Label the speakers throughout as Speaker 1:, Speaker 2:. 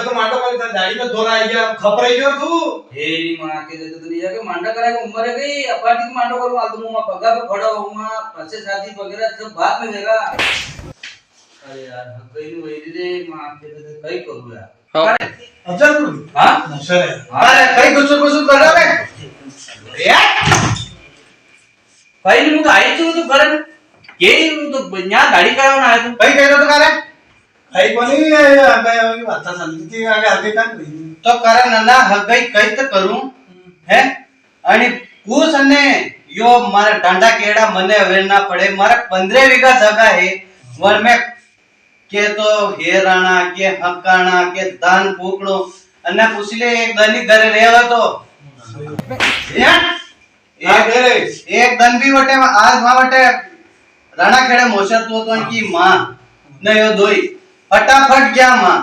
Speaker 1: હવે તો માંડો કરી તાર દાઢી માં ધોરા આવી ગયા ખપરાઈ ગયો તું
Speaker 2: हेरी मां के दे दुनिया के मांडा कराए उम्र है गई अपार्टी के मांडो करो आलतू मुंह में पगा पे खड़ा होऊंगा पैसे शादी वगैरह सब बाद में देगा अरे यार गई नु वही दे मां के दे कई करू यार
Speaker 1: અચલ તું
Speaker 2: हां
Speaker 1: નશરે
Speaker 2: अरे कई गुसुर कर रहा है यार कई नु तो आई तू तो घर के तो न्या गाड़ी करावना आया तू
Speaker 1: કઈ કર્યો તો કારે કઈ કોની આગળ વાતા ચાલતી હતી આગળ આગળ કાન
Speaker 3: तो करे नना हगई कई तो करूं है आणि पूछ ने यो मारे डांडा केड़ा मने वेर ना पड़े मारे 15 बीघा जगह है वर में के तो हेराणा के हकाणा के दान पोकड़ो અને પૂછી લે એક દની ઘરે રહેવા તો एक दन भी वटे आज वहां वटे राणा खेड़े मोशर तो की मां ने यो दोई फटाफट क्या मां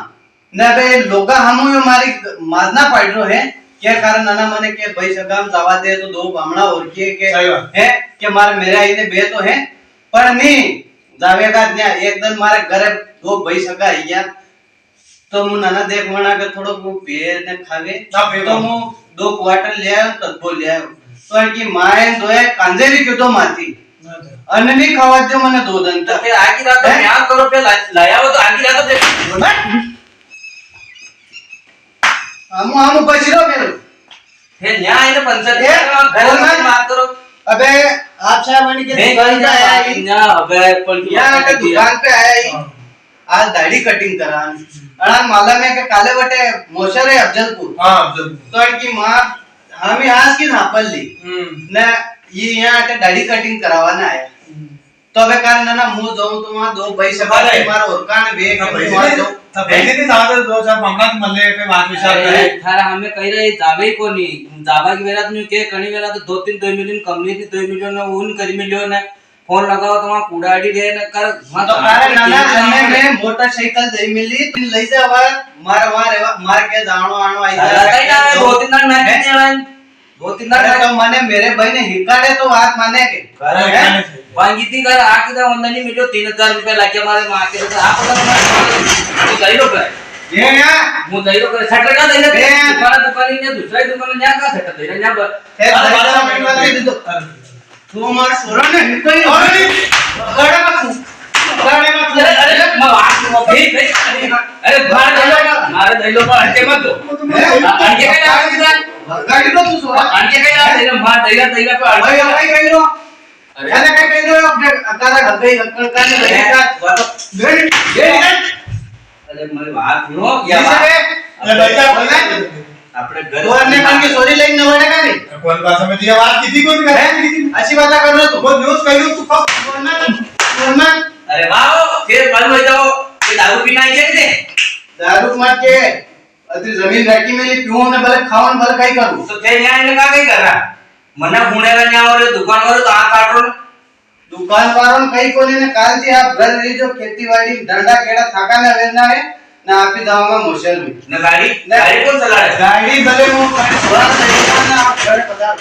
Speaker 3: ने बे लोगा हमु यो मारी माजना पड़रो है के कारण नाना मने के भाई सगाम जावा दे तो दो बामणा और के है के मारे मेरे आई ने बे तो है पर नहीं जावेगा न्या एक दिन मारे घरे दो भाई सगा आई गया तो मु नाना देख वणा के थोड़ो को पेर ने खावे तो मु 2 क्वार्टर ले आयो तत्बो ले आयो तो की माए दोए कांजेरी के तो माती अन्न नहीं खावा दे मने 2 दिन
Speaker 2: तो फिर आगी रात में क्या करो पे लाया हो तो आगी रात दे
Speaker 3: हम बचरो मेरो
Speaker 2: फिर न्याय ने पंचायत घर में बात करो
Speaker 3: अबे आप साहब के दुकान पे आया ही
Speaker 2: ना अबे पर
Speaker 3: यहां के दुकान पे आया ही आज दाढ़ी कटिंग करान अणा माला में के काले बटे मोशर है अफजलपुर
Speaker 1: हां अफजल
Speaker 3: तो इनकी मां हमें आज की नापल ली ने ये यहां के दाढ़ी कटिंग करवाने आया तो अबे कारण ना मुंह जाऊं तो वहां 2 भाई सभा के मार और कान बे के वहां दो
Speaker 1: पहले नहीं जावे 2 4 मामला मले पे बात विचार करे
Speaker 2: थारा हमें कह रहे जावे कोनी जावा की वेला तुम के कणी वेला तो 2 मिलियन कंपनी थी 2 मिलियन उन कर मिलियन है फोन लगाओ तो वहां कूड़ाड़ी रे न कर
Speaker 3: हां तो अरे नाना अन्ने में मोटरसाइकिल दे मिली ले जावा मार मार के जानो आनो आई
Speaker 2: कई ना 2-3 दिन मैं नहीं आया 2-3 दिन
Speaker 3: तो माने मेरे भाई ने हिकाड़े तो बात माने के
Speaker 2: वांगीती कर आके का वंदनी मिलो 3000 रुपए लाके मारे मां के आप तो गई लो कर
Speaker 3: ये या
Speaker 2: मु गई लो कर सटर का देले दुकान ने दूसरा दुकान ने का सटर देले ना
Speaker 3: ए 12 मिनट दे दो तू मार सोरा ने हिकाई अरे गाड़ा में
Speaker 2: अरे मैं आके अरे बाहर दे मारे दे लो पर हटे मत दो हटे के ना
Speaker 3: गाड़ी लो तू सोरा
Speaker 2: हटे के ना दे मार दे पर
Speaker 3: भाई भाई कह लो अरे क्या कह रहे हो अपने अकारा घर गई लक्कड़ का ने लगेगा ये
Speaker 2: अरे मेरी बात सुनो या આપણે ઘર
Speaker 3: તોરને કાન કે સોરી લઈને નવડે કાની
Speaker 1: કોણ ભાષા में दिया बात किसी को करे
Speaker 3: अच्छी बात कर रहा तू
Speaker 1: वो न्यूज़ कहियो तू
Speaker 3: तोरना
Speaker 2: अरे वाह फिर बंद हो जाओ ये दारू पीना है कैसे
Speaker 3: दारू मत के अति जमीन राखी में पीऊं ने भले खावन भले काई करूं
Speaker 2: तो ते न्याय ने का कर रहा मने हुणेला न्या और दुकान वाले तो आ काटो
Speaker 3: दुकान वालों कई कोने ने काल थी आप घर रही जो खेतीबाड़ी डंडा केड़ा थाका ने वेरना है ना आप ही जाऊंगा मोशल में
Speaker 2: न गाड़ी कौन चला रहा है
Speaker 3: गाड़ी भले वो थोड़ा सही ना आप घर पधार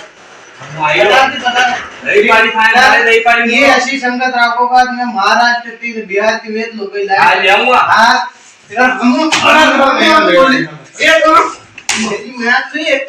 Speaker 2: दही पानी खाने वाले दही पानी
Speaker 3: ये ऐसी संगत राखोगा मैं महाराष्ट्र की बिहार की वेद लोग ला
Speaker 2: आ ले आऊंगा
Speaker 3: हां तेरा हम ये तो मेरी मैच से एक